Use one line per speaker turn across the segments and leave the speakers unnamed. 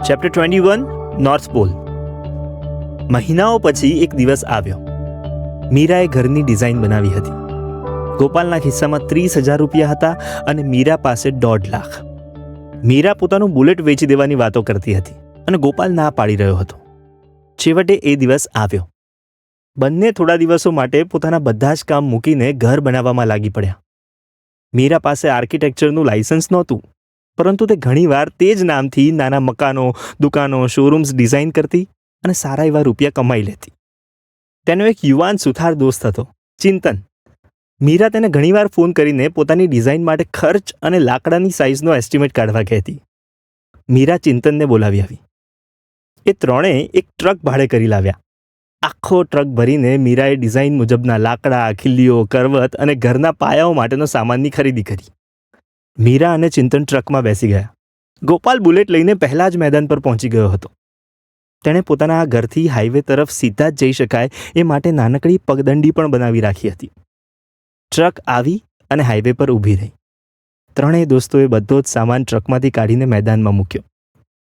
Chapter 21 north pole. મહિનાઓ પછી એક દિવસ આવ્યો. મીરાએ ઘરની ડિઝાઇન બનાવી હતી. ગોપાલના ખિસ્સામાં 30,000 રૂપિયા હતા અને મીરા પાસે 1.5 લાખ. મીરા પોતાનું બુલેટ વેચી દેવાની વાતો કરતી હતી અને ગોપાલ ના પાડી રહ્યો હતો. છેવટે એ દિવસ આવ્યો. બંને થોડા દિવસો માટે પોતાના બધા જ કામ મૂકીને ઘર બનાવવામાં લાગી પડ્યા. મીરા પાસે આર્કિટેક્ચરનું લાયસન્સ નહોતું, પરંતુ તે ઘણીવાર તે જ નામથી નાના મકાનો, દુકાનો, શોરૂમ્સ ડિઝાઇન કરતી અને સારા એવા રૂપિયા કમાઈ લેતી. તેનો એક યુવાન સુથાર દોસ્ત હતો, ચિંતન. મીરા તેને ઘણીવાર ફોન કરીને પોતાની ડિઝાઇન માટે ખર્ચ અને લાકડાની સાઇઝનો એસ્ટિમેટ કાઢવા કહેતી. મીરા ચિંતનને બોલાવી આવી. એ ત્રણેય એક ટ્રક ભાડે કરી લાવ્યા. આખો ટ્રક ભરીને મીરાએ ડિઝાઇન મુજબના લાકડા, ખીલ્લીઓ, કરવત અને ઘરના પાયાઓ માટેનો સામાનની ખરીદી કરી. મીરા અને ચિંતન ટ્રકમાં બેસી ગયા. ગોપાલ બુલેટ લઈને પહેલા જ મેદાન પર પહોંચી ગયો હતો. તેણે પોતાના આ ઘરથી હાઈવે તરફ સીધા જ જઈ શકાય એ માટે નાનકડી પગદંડી પણ બનાવી રાખી હતી. ટ્રક આવી અને હાઈવે પર ઊભી રહી. ત્રણેય દોસ્તોએ બધો જ સામાન ટ્રકમાંથી કાઢીને મેદાનમાં મૂક્યો.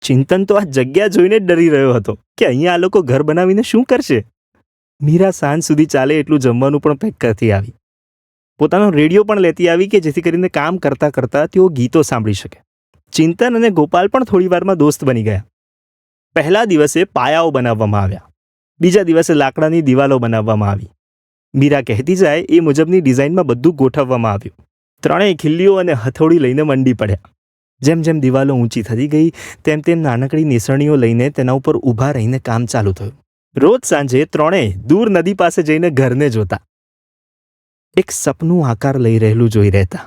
ચિંતન તો આ જગ્યા જોઈને જ ડરી રહ્યો હતો કે અહીંયા આ લોકો ઘર બનાવીને શું કરશે. મીરા સાંજ સુધી ચાલે એટલું જમવાનું પણ પેક કરતી આવી. પોતાનો રેડિયો પણ લેતી આવી કે જેથી કરીને કામ કરતાં કરતાં તેઓ ગીતો સાંભળી શકે. ચિંતન અને ગોપાલ પણ થોડી વારમાં દોસ્ત બની ગયા. પહેલા દિવસે પાયાઓ બનાવવામાં આવ્યા. બીજા દિવસે લાકડાની દિવાલો બનાવવામાં આવી. મીરા કહેતી જાય એ મુજબની ડિઝાઇનમાં બધું ગોઠવવામાં આવ્યું. ત્રણેય ખીલ્લીઓ અને હથોડી લઈને મંડી પડ્યા. જેમ જેમ દિવાલો ઊંચી થતી ગઈ તેમ તેમ નાનકડી નિસરણીઓ લઈને તેના ઉપર ઊભા રહીને કામ ચાલુ થયું. રોજ સાંજે ત્રણેય દૂર નદી પાસે જઈને ઘરને જોતા. એક સપનું આકાર લઈ રહેલું જોઈ રહેતા.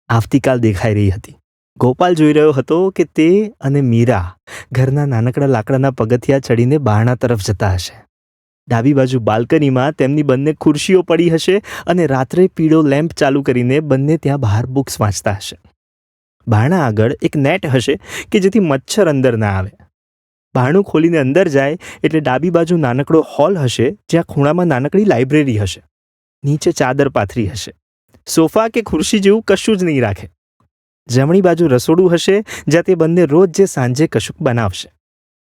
આવતીકાલ દેખાઈ રહી હતી. ગોપાલ જોઈ રહ્યો હતો કે તે અને મીરા ઘરના નાનકડા લાકડાના પગથિયા ચડીને બારણા તરફ જતા હશે. ડાબી બાજુ બાલ્કનીમાં તેમની બંને ખુરશીઓ પડી હશે અને રાત્રે પીળો લેમ્પ ચાલુ કરીને બંને ત્યાં બહાર બુક્સ વાંચતા હશે. બારણા આગળ એક નેટ હશે કે જેથી મચ્છર અંદર ના આવે. બારણું ખોલીને અંદર જાય એટલે ડાબી બાજુ નાનકડો હોલ હશે જ્યાં ખૂણામાં નાનકડી લાઇબ્રેરી હશે. નીચે ચાદર પાથરી હશે. સોફા કે ખુરશી જેવું કશું જ નહીં રાખે. જમણી બાજુ રસોડું હશે જ્યાં તે બંને રોજ જે સાંજે કશુંક બનાવશે.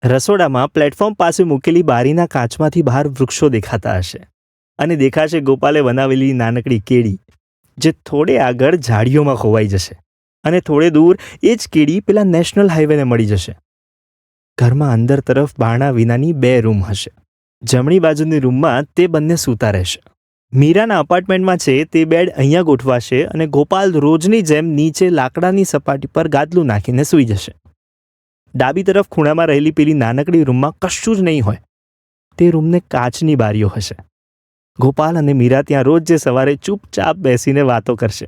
રસોડામાં પ્લેટફોર્મ પાસે મૂકેલી બારીના કાચમાંથી બહાર વૃક્ષો દેખાતા હશે અને દેખાશે ગોપાલે બનાવેલી નાનકડી કેડી જે થોડે આગળ ઝાડીઓમાં ખોવાઈ જશે અને થોડે દૂર એ જ કેડી પેલા નેશનલ હાઈવેને મળી જશે. ઘરમાં અંદર તરફ બારણા વિનાની 2 રૂમ હશે. જમણી બાજુની રૂમમાં તે બંને સૂતા રહેશે. મીરાના અપાર્ટમેન્ટમાં છે તે બેડ અહીંયા ગોઠવાશે અને ગોપાલ રોજની જેમ નીચે લાકડાની સપાટી પર ગાદલું નાખીને સૂઈ જશે. ડાબી તરફ ખૂણામાં રહેલી પેલી નાનકડી રૂમમાં કશું જ નહીં હોય. તે રૂમને કાચની બારીઓ હશે. ગોપાલ અને મીરા ત્યાં રોજ જે સવારે ચૂપચાપ બેસીને વાતો કરશે.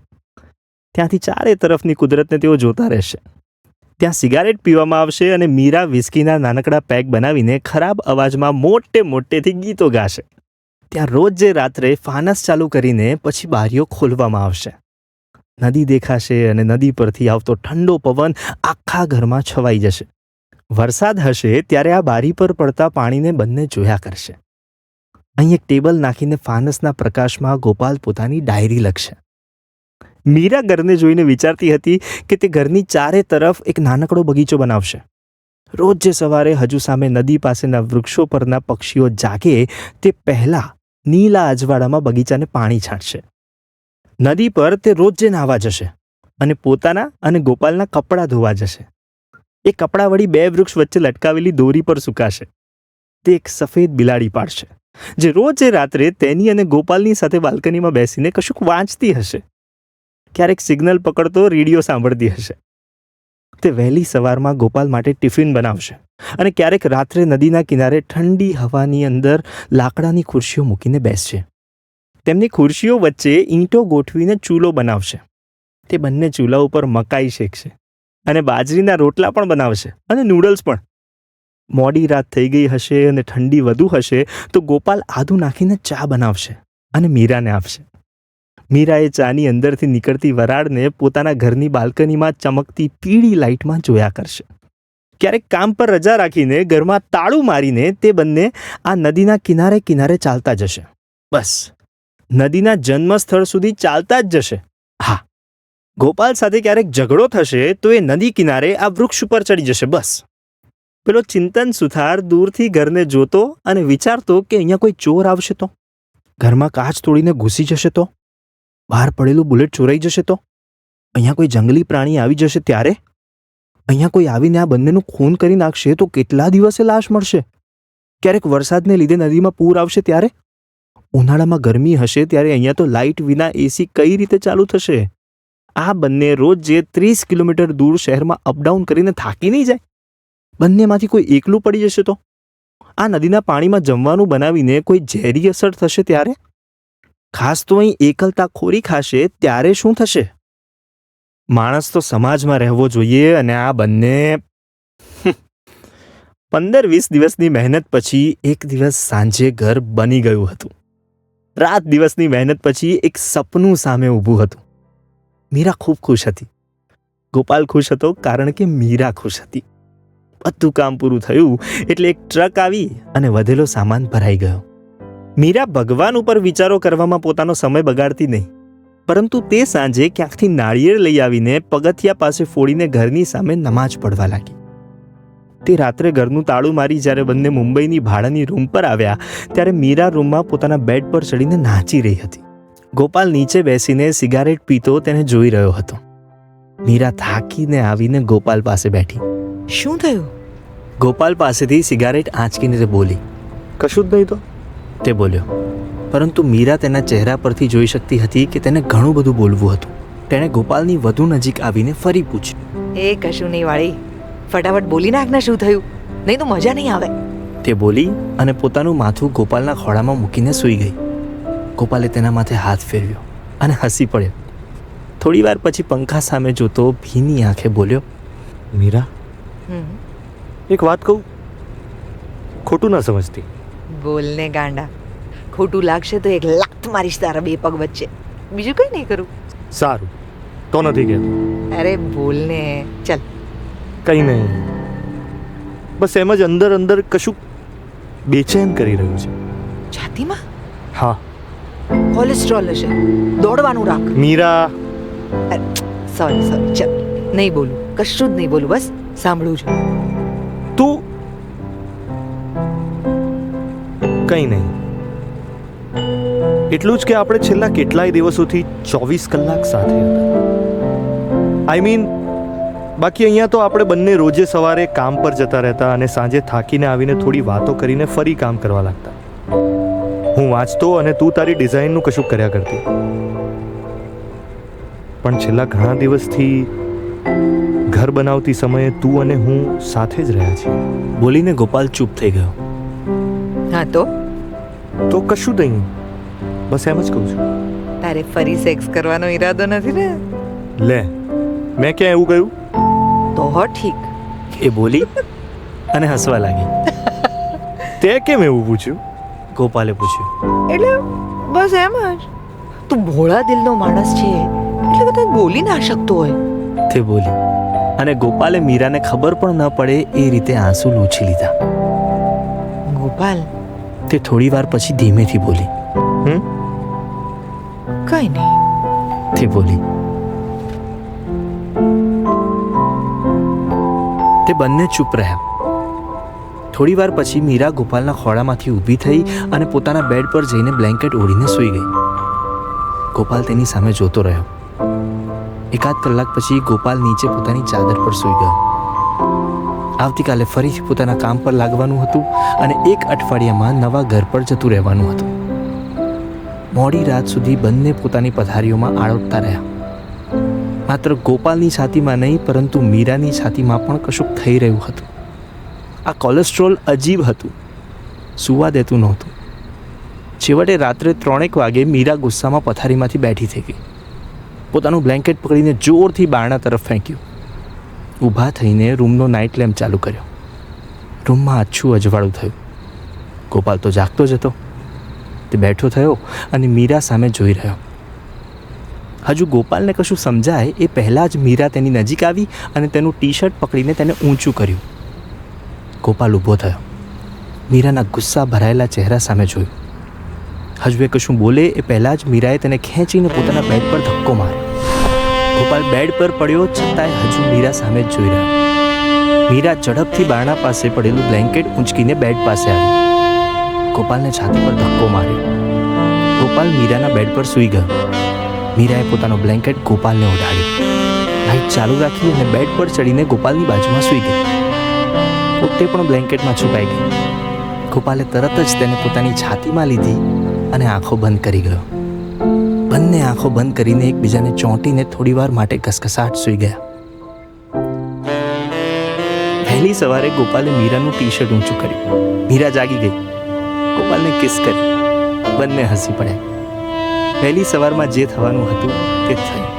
ત્યાંથી ચારે તરફની કુદરતને તેઓ જોતા રહેશે. ત્યાં સિગારેટ પીવામાં આવશે અને મીરા વિસ્કીના નાનકડા પેક બનાવીને ખરાબ અવાજમાં મોટેથી ગીતો ગાશે. ત્યાં રોજ જે રાત્રે ફાનસ ચાલુ કરીને પછી બારીઓ ખોલવામાં આવશે. નદી દેખાશે અને નદી પરથી આવતો ઠંડો પવન આખા ઘરમાં છવાઈ જશે. વરસાદ હશે ત્યારે આ બારી પર પડતા પાણીને બંને જોયા કરશે. અહીં એક ટેબલ નાખીને ફાનસના પ્રકાશમાં ગોપાલ પોતાની ડાયરી લખશે. મીરા ઘરને જોઈને વિચારતી હતી કે તે ઘરની ચારે તરફ એક નાનકડો બગીચો બનાવશે. રોજ જે સવારે હજુ સામે નદી પાસેના વૃક્ષો પરના પક્ષીઓ જાગે તે પહેલા નીલા અજવાળામાં બગીચાને પાણી છાંટશે. નદી પર તે રોજ જે નાહવા જશે અને પોતાના અને ગોપાલના કપડાં ધોવા જશે. એ કપડાં વળી 2 વૃક્ષ વચ્ચે લટકાવેલી દોરી પર સુકાશે. તે એક સફેદ બિલાડી પાડશે જે રોજ જે રાત્રે તેની અને ગોપાલની સાથે બાલ્કનીમાં બેસીને કશુંક વાંચતી હશે. ક્યારેક સિગ્નલ પકડતો રેડિયો સાંભળતી હશે. તે વહેલી સવારમાં ગોપાલ માટે ટિફિન બનાવશે અને ક્યારેક રાત્રે નદીના કિનારે ઠંડી હવાની અંદર લાકડાની ખુરશીઓ મૂકીને બેસશે. તેમની ખુરશીઓ વચ્ચે ઈંટો ગોઠવીને ચૂલો બનાવશે. તે બંને ચૂલા ઉપર મકાઈ શેકશે અને બાજરીના રોટલા પણ બનાવશે અને નૂડલ્સ પણ. મોડી રાત થઈ ગઈ હશે અને ઠંડી વધુ હશે તો ગોપાલ આદુ નાખીને ચા બનાવશે અને મીરાને આપશે. મીરાએ ચાની અંદરથી નીકળતી વરાળને પોતાના ઘરની બાલ્કનીમાં ચમકતી પીળી લાઇટમાં જોયા કરશે. ક્યારેક કામ પર રજા રાખીને ઘરમાં તાળું મારીને તે બંને આ નદીના કિનારે કિનારે ચાલતા જશે. બસ નદીના જન્મસ્થળ સુધી ચાલતા જ જશે. હા, ગોપાલ સાથે ક્યારેક ઝઘડો થશે તો એ નદી કિનારે આ વૃક્ષ ઉપર ચડી જશે. બસ પેલો ચિંતન સુથાર દૂરથી ઘરને જોતો અને વિચારતો કે અહીંયા કોઈ ચોર આવશે તો, ઘરમાં કાચ તોડીને ઘૂસી જશે તો, બહાર પડેલું બુલેટ ચોરાઈ જશે તો, અહીંયા કોઈ જંગલી પ્રાણી આવી જશે ત્યારે, અહીંયા કોઈ આવીને આ બંનેનું ખૂન કરી નાખશે તો કેટલા દિવસે લાશ મળશે, ક્યારેક વરસાદને લીધે નદીમાં પૂર આવશે ત્યારે, ઉનાળામાં ગરમી હશે ત્યારે અહીંયા તો લાઇટ વિના એસી કઈ રીતે ચાલુ થશે, આ બંને રોજ જે 30 કિલોમીટર દૂર શહેરમાં અપડાઉન કરીને થાકી નહીં જાય, બંનેમાંથી કોઈ એકલું પડી જશે તો, આ નદીના પાણીમાં જમવાનું બનાવીને કોઈ ઝેરી અસર થશે ત્યારે, ખાસ તો અહીં એકલતા ખોરી ખાશે ત્યારે શું થશે? માણસ તો સમાજમાં રહેવો જોઈએ અને આ બંને 15-20 દિવસની મહેનત પછી એક દિવસ સાંજે ઘર બની ગયું હતું. રાત દિવસની મહેનત પછી એક સપનું સામે ઊભું હતું. મીરા ખૂબ ખુશ હતી. ગોપાલ ખુશ હતો કારણ કે મીરા ખુશ હતી. બધું કામ પૂરું થયું એટલે એક ટ્રક આવી અને વધેલો સામાન ભરાઈ ગયો. મીરા ભગવાન ઉપર વિચારો કરવામાં પોતાનો સમય બગાડતી નહીં, પરંતુ તે સાંજે ક્યાંકથી નાળિયેર લઈ આવીને પગથિયા પાસે ફોડીને ઘરની સામે નમાજ પડવા લાગી. તે રાત્રે ઘરનું તાળું મારી જ્યારે બંને મુંબઈની ભાડાની રૂમ પર આવ્યા ત્યારે મીરા રૂમમાં પોતાના બેડ પર ચડીને નાચી રહી હતી. ગોપાલ નીચે બેસીને સિગારેટ પીતો તેને જોઈ રહ્યો હતો. મીરા થાકીને આવીને ગોપાલ પાસે બેઠી.
શું થયું?
ગોપાલ પાસેથી સિગારેટ આંચકીને તે બોલી.
કશું જ નહીં તો,
તે બોલ્યો. પરંતુ મીરા તેના ચહેરા પરથી જોઈ શકતી હતી કે તેને ઘણું બધું બોલવું હતું. તેણે ગોપાલની વધુ નજીક આવીને ફરી પૂછ્યું.
એ કશું નહીં વાળી, ફટાફટ બોલી નાખ ને શું થયું, નહીં તો મજા નહીં આવે.
તે બોલી અને પોતાનું માથું ગોપાલના ખોળામાં મૂકીને સૂઈ ગઈ. ગોપાલે તેના માથે હાથ ફેરવ્યો અને હસી પડ્યો. થોડી વાર પછી પંખા સામે જોતો ભીની આંખે બોલ્યો.
મીરા, એક વાત કહું, ખોટું ના સમજતી.
બોલને ગાંડા, ખોટું લાગશે તો એક લાત મારીશ તારા બે પગ વચ્ચે, બીજું કંઈ નહીં કરું.
સારું, તો નથી કહેતો.
અરે બોલને, ચાલ.
કંઈ નહીં, બસ એમ જ અંદર અંદર કશું બેચેન કરી રહ્યું છે.
છાતીમાં
હા,
કોલેસ્ટ્રોલ હશે, દોડવાનું રાખ.
મીરા,
સોરી ચાલ, નહીં બોલું, કશું જ નહીં બોલું, બસ સાંભળું છું.
તું કંઈ નહીં, એટલું જ કે આપણે છેલ્લા કેટલાય દિવસોથી 24 કલાક સાથે હતા. આઈ મીન, બાકી અહીંયા તો આપણે બંને રોજે સવારે કામ પર જતા રહેતા અને સાંજે થાકીને આવીને થોડી વાતો કરીને ફરી કામ કરવા લાગતા. હું વાંચતો અને તું તારી ડિઝાઇનનું કશું કર્યા કરતી. પણ છેલ્લા ઘણા દિવસથી ઘર બનાવતી સમયે તું અને હું સાથે જ રહ્યા છીએ.
બોલીને ગોપાલ ચૂપ થઈ ગયો.
હા
તો કશું નહીં, બસ એમ જ કહું છું.
તારે ફરી સેક્સ કરવાનો ઈરાદો નથી ને?
લે, મેં ક્યાં એવું કહ્યું?
તો હો ઠીક.
એ બોલી અને હસવા લાગી.
તે કેમ એવું પૂછ્યું?
ગોપાલે પૂછ્યું.
એટલે બસ એમ જ. તું ભોળા દિલનો માણસ છે એટલે કદાચ બોલી ના શકતો હોય.
તે બોલી અને ગોપાલે મીરાને ખબર પણ ન પડે એ રીતે આંસુ લૂછી લીધા.
ગોપાલ,
તે થોડી વાર પછી ધીમેથી બોલી.
કઈ નહીં.
તે બોલી. તે બંને ચૂપ રહ્યા. થોડી વાર પછી મીરા ગોપાલના ખોળામાંથી ઊભી થઈ અને પોતાના બેડ પર જઈને બ્લેન્કેટ ઓઢીને સૂઈ ગઈ. ગોપાલ તેની સામે જોતો રહ્યો. એકાદ કલાક પછી ગોપાલ નીચે પોતાની ચાદર પર સૂઈ ગયો. આવતીકાલે ફરીથી પોતાના કામ પર લાગવાનું હતું અને એક અઠવાડિયામાં નવા ઘર પર જતું રહેવાનું હતું. મોડી રાત સુધી બંને પોતાની પથારીઓમાં આળોટતા રહ્યા. માત્ર ગોપાલની છાતીમાં નહીં પરંતુ મીરાની છાતીમાં પણ કશુંક થઈ રહ્યું હતું. આ કોલેસ્ટ્રોલ અજીબ હતું, સૂવા દેતું નહોતું. છેવટે રાત્રે 3 વાગે મીરા ગુસ્સામાં પથારીમાંથી બેઠી થઈ ગઈ. પોતાનું બ્લેન્કેટ પકડીને જોરથી બારણા તરફ ફેંક્યું. ઊભા થઈને રૂમનો નાઇટ લેમ્પ ચાલુ કર્યો. રૂમમાં આછું અજવાળું થયું. ગોપાલ તો જાગતો જ હતો. તે બેઠો થયો અને મીરા સામે જોઈ રહ્યો. હજુ ગોપાલને કશું સમજાય એ પહેલાં જ મીરા તેની નજીક આવી અને તેનું ટી શર્ટ પકડીને તેને ઊંચું કર્યું. ગોપાલ ઊભો થયો. મીરાના ગુસ્સા ભરાયેલા ચહેરા સામે જોયું. હજુ એ કશું બોલે એ પહેલાં જ મીરાએ તેને ખેંચીને પોતાના બેડ પર ધક્કો માર્યો. ગોપાલ બેડ પર પડ્યો છતાંય હજુ મીરા સામે જ જોઈ રહ્યો. મીરા ઝડપથી બારણા પાસે પડેલું બ્લેન્કેટ ઊંચકીને બેડ પાસે આવી. ગોપાલને છાતી પર ધક્કો માર્યો. ગોપાલ મીરાના બેડ પર સૂઈ ગયો. મીરાએ પોતાનો બ્લેન્કેટ ગોપાલને ઓઢાડ્યો. લાઇટ ચાલુ રાખી અને બેડ પર ચડીને ગોપાલની બાજુમાં સૂઈ ગઈ. પોતે પણ બ્લેન્કેટમાં છુપાઈ ગઈ. ગોપાલે તરત જ તેને પોતાની છાતીમાં લીધી અને આંખો બંધ કરી ગયો. બંને આંખો બંધ કરીને એકબીજાને ચોંટીને થોડીવાર માટે ઘસઘસાટ સૂઈ ગયા. વહેલી સવારે ગોપાલે મીરાનું ટી શર્ટ ઊંચું કર્યું. મીરા જાગી ગઈ. ગોપાલને કિસ કરી. બંને હસી પડ્યા. વહેલી સવારમાં જે થવાનું હતું તે થયું.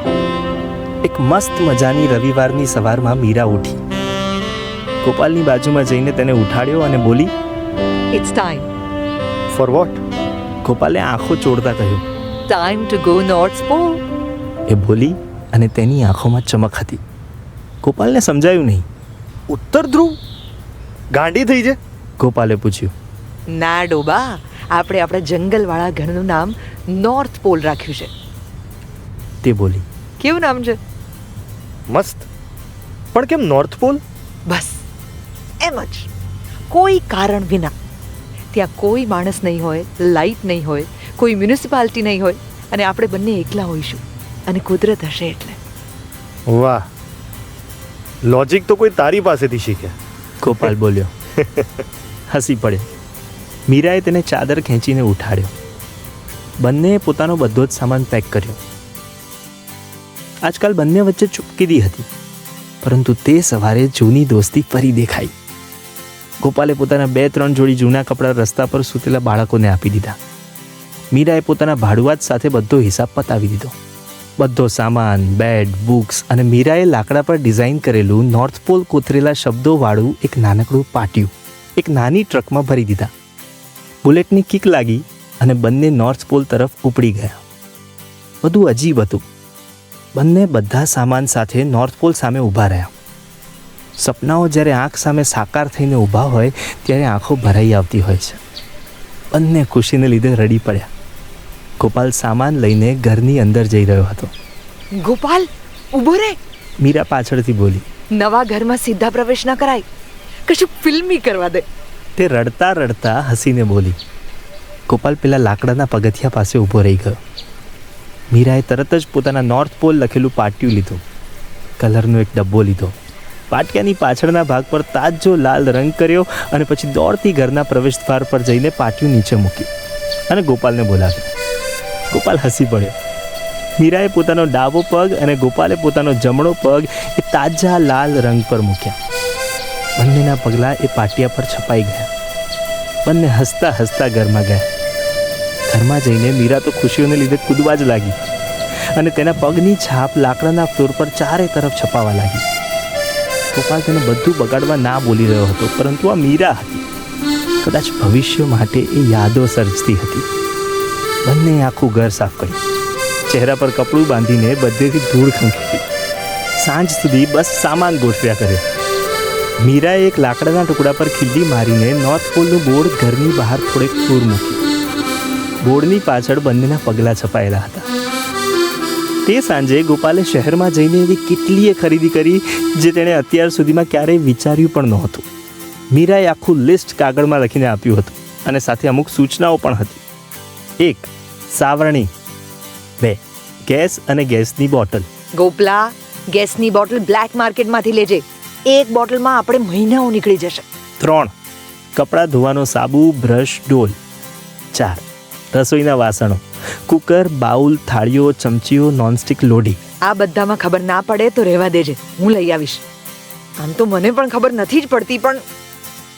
એક મસ્ત મજાની રવિવારની સવારમાં મીરા ઉઠી. ગોપાલની બાજુમાં જઈને તેને ઉઠાડ્યો અને બોલી,
ઇટ્સ ટાઈમ.
For what?
ગોપાલે આંખો ચોળતા કહ્યું.
Time to go north pole.
એ બોલી અને તેની આંખોમાં ચમક હતી. ગોપાલને સમજાયું નહીં.
ઉત્તર ધ્રુવ? ગાંડી થઈ છે?
ગોપાલે પૂછ્યું.
ના ડોબા, આપણે આપણા જંગલવાળા ઘરનું નામ નોર્થ પોલ રાખ્યું છે.
તે બોલી.
કેવું નામ છે?
મસ્ત. પણ કેમ નોર્થ પોલ?
બસ એમ જ, કોઈ કારણ વિના. ત્યાં કોઈ માણસ નહીં હોય, લાઇટ નહીં હોય, કોઈ મ્યુનિસિપાલિટી નહીં હોય, અને આપણે બંને એકલા હોઈશું અને કુદરત હશે એટલે.
વાહ, લોજિક તો કોઈ તારી પાસેથી શીખે.
ગોપાલ બોલ્યો. હસી પડ્યો. મીરાએ તેને ચાદર ખેંચીને ઉઠાડ્યો. બંનેએ પોતાનો બધો જ સામાન પેક કર્યો. આજકાલ બંને વચ્ચે ચૂપકીદી હતી, પરંતુ તે સવારે જૂની દોસ્તી ફરી દેખાઈ. ગોપાલે પોતાના 2-3 જોડી જૂના કપડાં રસ્તા પર સૂતેલા બાળકોને આપી દીધા. મીરાએ પોતાના ભાડુઆત સાથે બધો હિસાબ પતાવી દીધો. બધો સામાન, બેડ, બુક્સ અને મીરાએ લાકડા પર ડિઝાઇન કરેલું નોર્થ પોલ કોતરેલા શબ્દોવાળું એક નાનકડું પાટિયું એક નાની ટ્રકમાં ભરી દીધા. બુલેટની કિક લાગી અને બંને નોર્થ પોલ તરફ ઉપડી ગયા. બધું અજીબ હતું. બંને બધા સામાન સાથે નોર્થ પોલ સામે ઊભા રહ્યા. સપનાઓ જ્યારે આંખ સામે સાકાર થઈને ઊભા હોય ત્યારે આંખો ભરાઈ આવતી હોય છે. બંને ખુશીને લીધે રડી પડ્યા. ગોપાલ સામાન લઈને ઘરની અંદર જઈ રહ્યો હતો.
ગોપાલ, ઊભો રે.
મીરા પાછળથી બોલી.
નવા ઘરમાં સીધા પ્રવેશ ન કરાય, કશું ફિલ્મી કરવા દે.
તે રડતા રડતા હસીને બોલી. ગોપાલ પેલા લાકડાના પગથિયા પાસે ઊભો રહી ગયો. મીરાએ તરત જ પોતાના નોર્થ પોલ લખેલું પાટિયું લીધું. કલરનો એક ડબ્બો લીધો. પાટિયાની પાછળના ભાગ પર તાજો લાલ રંગ કર્યો અને પછી દોડતી ઘરના પ્રવેશદ્વાર પર જઈને પાટિયું નીચે મૂક્યું અને ગોપાલને બોલાવ્યો. ગોપાલ હસી પડ્યો. મીરાએ પોતાનો ડાબો પગ અને ગોપાલે પોતાનો જમણો પગ એ તાજા લાલ રંગ પર મૂક્યા. બંનેના પગલાં એ પાટિયા પર છપાઈ ગયા. બંને હસતા હસતા ઘરમાં ગયા. ઘરમાં જઈને મીરા તો ખુશીઓને લીધે કૂદવા જ લાગી અને તેના પગની છાપ લાકડાના ફ્લોર પર ચારે તરફ છપાવા લાગી. ગોપાલ તેને બધું બગાડવા ના બોલી રહ્યો હતો, પરંતુ આ મીરા હતી. કદાચ ભવિષ્ય માટે એ યાદો સર્જતી હતી. બંને આખું ઘર સાફ કર્યું. ચહેરા પર કપડું બાંધીને બધેથી ધૂળ ખંખેરી. સાંજ સુધી બસ સામાન ગોઠવ્યા કર્યો. મીરાએ એક લાકડાના ટુકડા પર ખીલ્લી મારીને નોર્થ પોલનું બોર્ડ ઘરની બહાર થોડેક દૂર મૂક્યું. બોર્ડની પાછળ બંનેના પગલાં છપાયેલા હતા. તે સાંજે ગોપાલે શહેરમાં જઈને એવી કેટલીય ખરીદી કરી જે તેણે અત્યાર સુધીમાં ક્યારેય વિચાર્યું પણ નહોતું. મીરાએ આખું લિસ્ટ કાગળમાં લખીને આપ્યું હતું અને સાથે અમુક સૂચનાઓ પણ હતી. 1. સાવરણી. 2. ગેસ અને ગેસની બોટલ.
ગોપલા, ગેસની બોટલ બ્લેક માર્કેટમાંથી લેજે. એક બોટલમાં આપણે મહિનાઓ નીકળી જશે.
3. કપડાં ધોવાનો સાબુ, બ્રશ, ડોલ. 4. રસોઈના વાસણો. કુકર, બાઉલ, થાળીઓ, ચમચીઓ, નોનસ્ટિક લોઢી.
આ બધામાં ખબર ના પડે તો રહેવા દેજે, હું લઈ આવીશ. આમ તો મને પણ ખબર નથી જ પડતી, પણ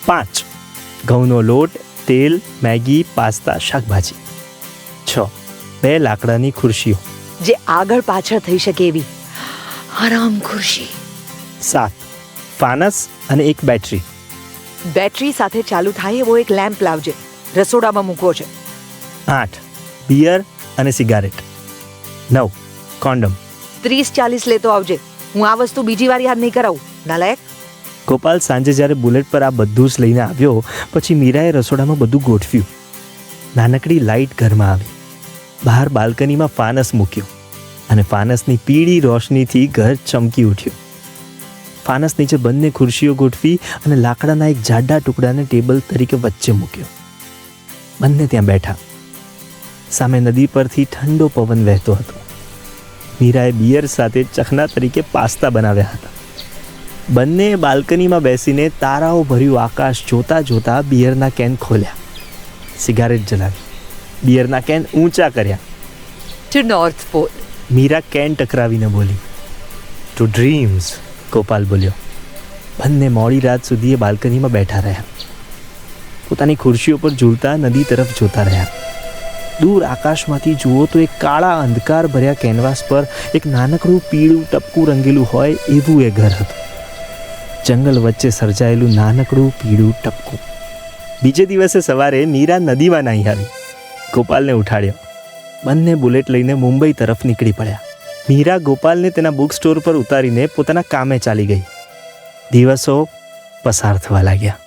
5. ઘઉંનો લોટ, તેલ, મેગી, પાસ્તા, શાકભાજી. 6. 2 લાકડાની ખુરશીઓ.
જે આગળ પાછળ થઈ શકે એવી આરામ ખુરશી.
7. ફાનસ અને એક બેટરી.
બેટરી સાથે ચાલુ થાય એવો એક લેમ્પ લાવજે, રસોડામાં મૂકવો છે.
8. બિયર અને સિગારેટ. 9. કોન્ડમ.
30-40 લેતો આવજે. હું આ વસ્તુ બીજી વાર યાદ નહીં કરાવું, નાલાયક.
ગોપાલ સાંજે જ્યારે બુલેટ પર આ બધું જ લઈને આવ્યો પછી મીરાએ રસોડામાં બધું ગોઠવ્યું. નાનકડી લાઇટ ઘરમાં આવી. બહાર બાલ્કનીમાં ફાનસ મૂક્યો અને ફાનસની પીળી રોશનીથી ઘર ચમકી ઉઠ્યું. ફાનસ નીચે બંને ખુરશીઓ ગોઠવી અને લાકડાના એક જાડા ટુકડાને ટેબલ તરીકે વચ્ચે મૂક્યો. બંને ત્યાં બેઠા. સામે નદી પરથી ઠંડો પવન વહેતો હતો. મીરાએ બિયર સાથે ચખના તરીકે પાસ્તા બનાવ્યા હતા. બંને બાલ્કનીમાં બેસીને તારાઓ ભર્યું આકાશ જોતા જોતા બિયરના કેન ખોલ્યા, સિગારેટ જલાવી, બિયરના કેન ઊંચા કર્યા.
To north pole.
Meera can ટકરાવીને બોલી.
To dreams.
ગોપાલ બોલ્યો. બંને મોડી રાત સુધી એ બાલ્કનીમાં બેઠા રહ્યા. પોતાની ખુરશીઓ પર ઝૂલતા નદી તરફ જોતા રહ્યા. દૂર આકાશમાંથી જુઓ તો એક કાળા અંધકાર ભર્યા કેનવાસ પર એક નાનકડું પીળું ટપકું રંગેલું હોય એવું એ ઘર હતું. જંગલ વચ્ચે સર્જાયેલું નાનકડું પીળું ટપકું. બીજે દિવસે સવારે મીરા નદીમાં નાહી આવી. ગોપાલને ઉઠાડ્યો. બંને બુલેટ લઈને મુંબઈ તરફ નીકળી પડ્યા. મીરા ગોપાલને તેના બુક સ્ટોર પર ઉતારીને પોતાના કામે ચાલી ગઈ. દિવસો પસાર થવા લાગ્યા.